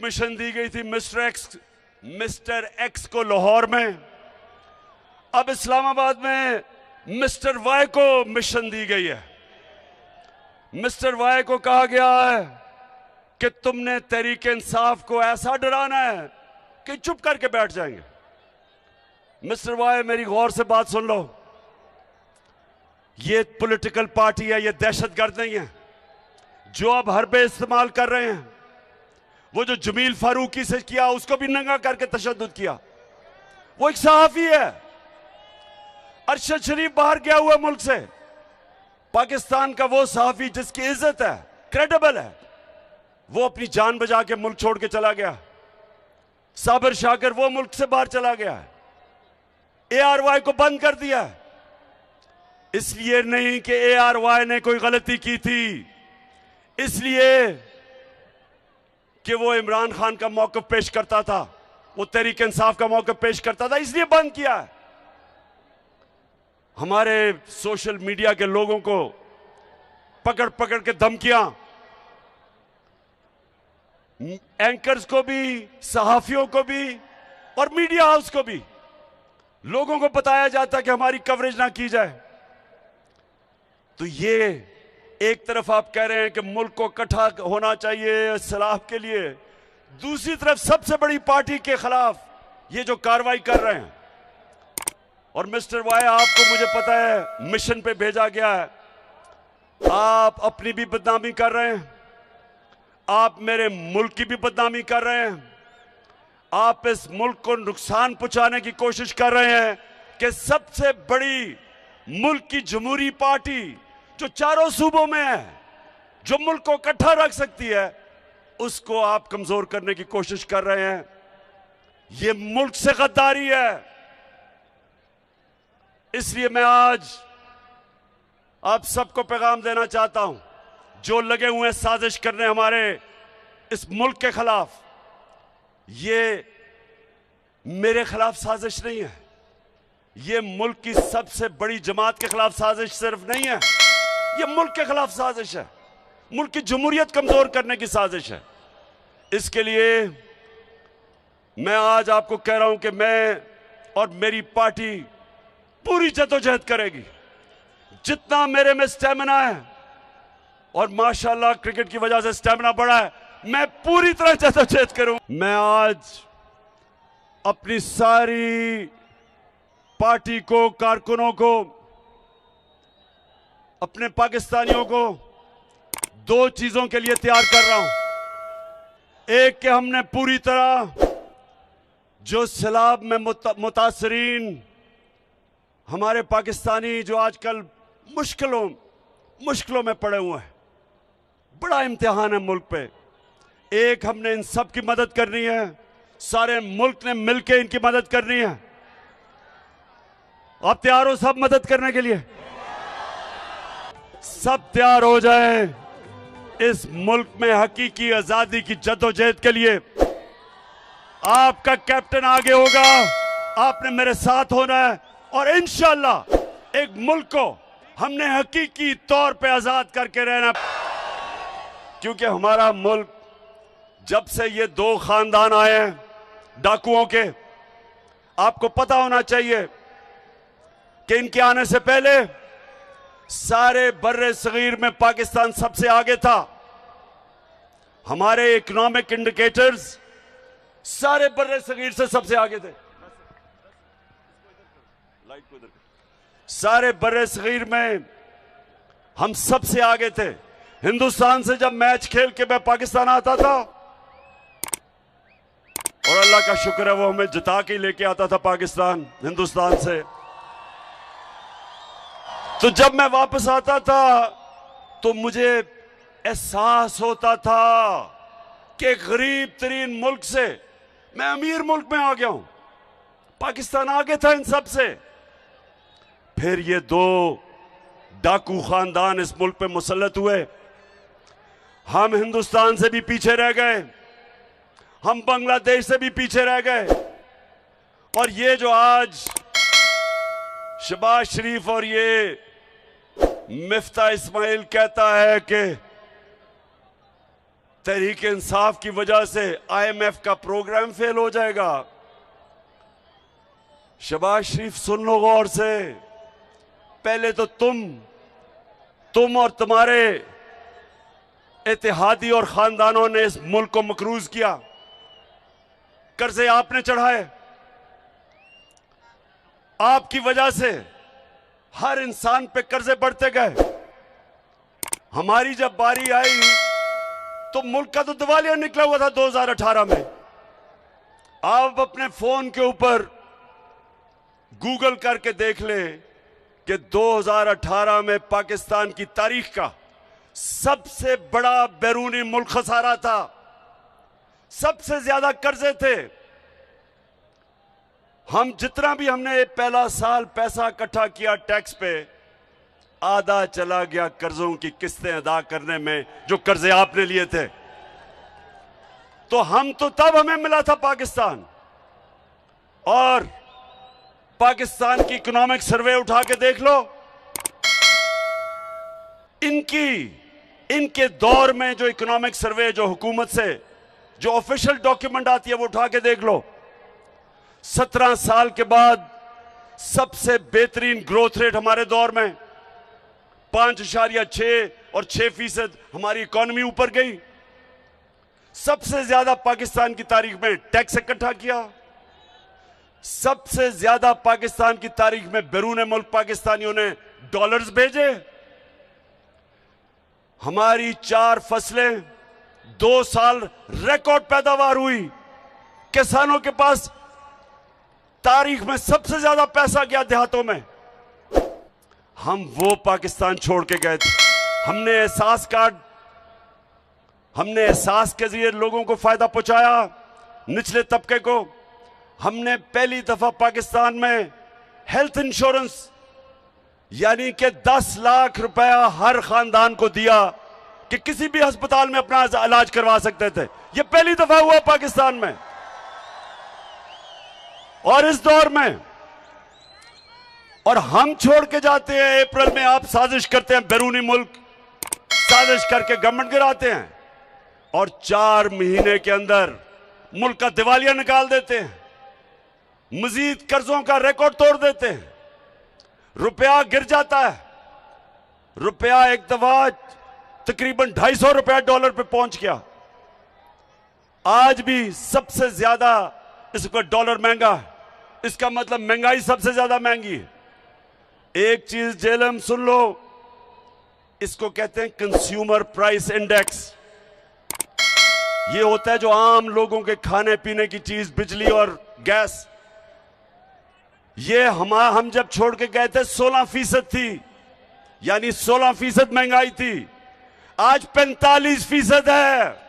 Mission दी गई थी mister x को लाहौर में, अब इस्लामाबाद में मिस्टर वाई को मिशन दी गई है। मिस्टर वाई को कहा गया है कि तुमने तहरीक इंसाफ को ऐसा डराना है कि चुप करके बैठ जाएंगे। मिस्टर वाई, मेरी गौर से बात सुन लो, ये पॉलिटिकल पार्टी है, ये दहशतगर्द नहीं है जो अब हरबे इस्तेमाल कर रहे हैं। वो जो जमील फारूकी से किया उसको भी नंगा करके तशद्दुद किया, वो एक सहाफी है। अरशद शरीफ बाहर गया हुआ मुल्क से, पाकिस्तान का वो सहाफी जिसकी इज्जत है, क्रेडिबल है, वो अपनी जान बचा के मुल्क छोड़ के चला गया। साबिर शाकिर वो मुल्क से बाहर चला गया है। ARY को बंद कर दिया है, इसलिए नहीं कि ARY ने कोई गलती की थी, इसलिए कि वो इमरान खान का मौक़िफ़ पेश करता था, वो तहरीक इंसाफ का मौक़िफ़ पेश करता था, इसलिए बंद किया है। हमारे सोशल मीडिया के लोगों को पकड़ पकड़ के धमकियां, एंकर्स को भी, सहाफियों को भी और मीडिया हाउस को भी, लोगों को बताया जाता है कि हमारी कवरेज ना की जाए। तो ये एक तरफ आप कह रहे हैं कि मुल्क को इकट्ठा होना चाहिए सलाह के लिए, दूसरी तरफ सबसे बड़ी पार्टी के खिलाफ ये जो कार्रवाई कर रहे हैं। और मिस्टर वाई, आपको मुझे पता है मिशन पे भेजा गया है, आप अपनी भी बदनामी कर रहे हैं, आप मेरे मुल्क की भी बदनामी कर रहे हैं, आप इस मुल्क को नुकसान पहुंचाने की कोशिश कर रहे हैं कि सबसे बड़ी मुल्क की जमहूरी पार्टी जो चारों सूबों में है, जो मुल्क को इकट्ठा रख सकती है, उसको आप कमजोर करने की कोशिश कर रहे हैं। यह मुल्क से गद्दारी है। इसलिए मैं आज आप सबको पैगाम देना चाहता हूं, जो लगे हुए हैं साजिश करने हमारे इस मुल्क के खिलाफ, ये मेरे खिलाफ साजिश नहीं है, ये मुल्क की सबसे बड़ी जमात के खिलाफ साजिश सिर्फ नहीं है, ये मुल्क के खिलाफ साजिश है, मुल्क की जमहूरियत कमजोर करने की साजिश है। इसके लिए मैं आज आपको कह रहा हूं कि मैं और मेरी पार्टी पूरी जद्दोजहद करेगी, जितना मेरे में स्टेमिना है, और माशाल्लाह क्रिकेट की वजह से स्टेमिना बढ़ा है, मैं पूरी तरह जद्दोजहद करूं। मैं आज अपनी सारी पार्टी को, कारकुनों को, अपने पाकिस्तानियों को दो चीजों के लिए तैयार कर रहा हूं। एक कि हमने पूरी तरह जो सैलाब में मुतासरीन हमारे पाकिस्तानी जो आजकल मुश्किलों में पड़े हुए हैं, बड़ा इम्तिहान है मुल्क पे, एक हमने इन सब की मदद करनी है, सारे मुल्क ने मिलकर इनकी मदद करनी है। आप तैयार हो सब मदद करने के लिए? सब तैयार हो जाए इस मुल्क में हकीकी आजादी की जद्दोजहद के लिए। आपका कैप्टन आगे होगा, आपने मेरे साथ होना है, और इंशाअल्लाह एक मुल्क को हमने हकीकी तौर पे आजाद करके रहना। क्योंकि हमारा मुल्क, जब से ये दो खानदान आए हैं डाकुओं के, आपको पता होना चाहिए कि इनके आने से पहले सारे बर्रे सगीर में पाकिस्तान सबसे आगे था। हमारे इकोनॉमिक इंडिकेटर्स सारे बर्रे सगीर से सबसे आगे थे। सारे बर्रे सगीर में हम सबसे आगे थे। हिंदुस्तान से जब मैच खेल के मैं पाकिस्तान आता था, और अल्लाह का शुक्र है वो हमें जिता के लेके आता था पाकिस्तान हिंदुस्तान से, तो जब मैं वापस आता था तो मुझे एहसास होता था कि गरीब तरीन मुल्क से मैं अमीर मुल्क में आ गया हूं। पाकिस्तान आगे था इन सब से। फिर ये दो डाकू खानदान इस मुल्क पे मुसल्लत हुए, हम हिंदुस्तान से भी पीछे रह गए, हम बांग्लादेश से भी पीछे रह गए, और ये जो आज शहबाज शरीफ और ये मिफ्ता इस्माइल कहता है कि तहरीक इंसाफ की वजह से IMF का प्रोग्राम फेल हो जाएगा। शहबाज शरीफ सुन लो गौर से, पहले तो तुम और तुम्हारे इत्तेहादी और खानदानों ने इस मुल्क को मकरूज किया, कर्जे आपने चढ़ाए, आपकी वजह से हर इंसान पे कर्जे बढ़ते गए। हमारी जब बारी आई तो मुल्क का तो दिवालिया निकला हुआ था 2018 में। आप अपने फोन के ऊपर गूगल करके देख लें कि 2018 में पाकिस्तान की तारीख का सबसे बड़ा बैरूनी मुल्क खसारा था, सबसे ज्यादा कर्जे थे। हम जितना भी हमने पहला साल पैसा इकट्ठा किया टैक्स पे, आधा चला गया कर्जों की किस्तें अदा करने में जो कर्जे आपने लिए थे। तो तब हमें मिला था पाकिस्तान। और पाकिस्तान की इकोनॉमिक सर्वे उठा के देख लो, इनके दौर में जो इकोनॉमिक सर्वे जो हुकूमत से जो ऑफिशियल डॉक्यूमेंट आती है वो उठा के देख लो। 17 साल के बाद सबसे बेहतरीन ग्रोथ रेट हमारे दौर में 5.6 और 6% हमारी इकोनॉमी ऊपर गई। सबसे ज्यादा पाकिस्तान की तारीख में टैक्स इकट्ठा किया, सबसे ज्यादा पाकिस्तान की तारीख में बैरून मुल्क पाकिस्तानियों ने डॉलर्स भेजे। हमारी 4 फसलें 2 साल रिकॉर्ड पैदावार हुई। किसानों के पास तारीख में सबसे ज्यादा पैसा गया देहातों में। हम वो पाकिस्तान छोड़ के गए थे। हमने एहसास के जरिए लोगों को फायदा पहुंचाया, निचले तबके को। हमने पहली दफा पाकिस्तान में हेल्थ इंश्योरेंस यानी कि 10 लाख रुपया हर खानदान को दिया कि किसी भी अस्पताल में अपना इलाज करवा सकते थे। यह पहली दफा हुआ पाकिस्तान में। और इस दौर में और हम छोड़ के जाते हैं। अप्रैल में आप साजिश करते हैं, बैरूनी मुल्क साजिश करके गवर्नमेंट गिराते हैं और 4 महीने के अंदर मुल्क का दिवालिया निकाल देते हैं, मजीद कर्जों का रिकॉर्ड तोड़ देते हैं, रुपया गिर जाता है। रुपया एक दफा तकरीबन 250 रुपया डॉलर पे पहुंच गया। आज भी सबसे ज्यादा इस वक्त डॉलर महंगा है। इसका मतलब महंगाई सबसे ज्यादा महंगी है। एक चीज जेलम सुन लो, इसको कहते हैं कंज्यूमर प्राइस इंडेक्स। ये होता है जो आम लोगों के खाने पीने की चीज, बिजली और गैस। ये हम जब छोड़ के गए थे 16% थी, यानी 16% महंगाई थी। आज 45% है।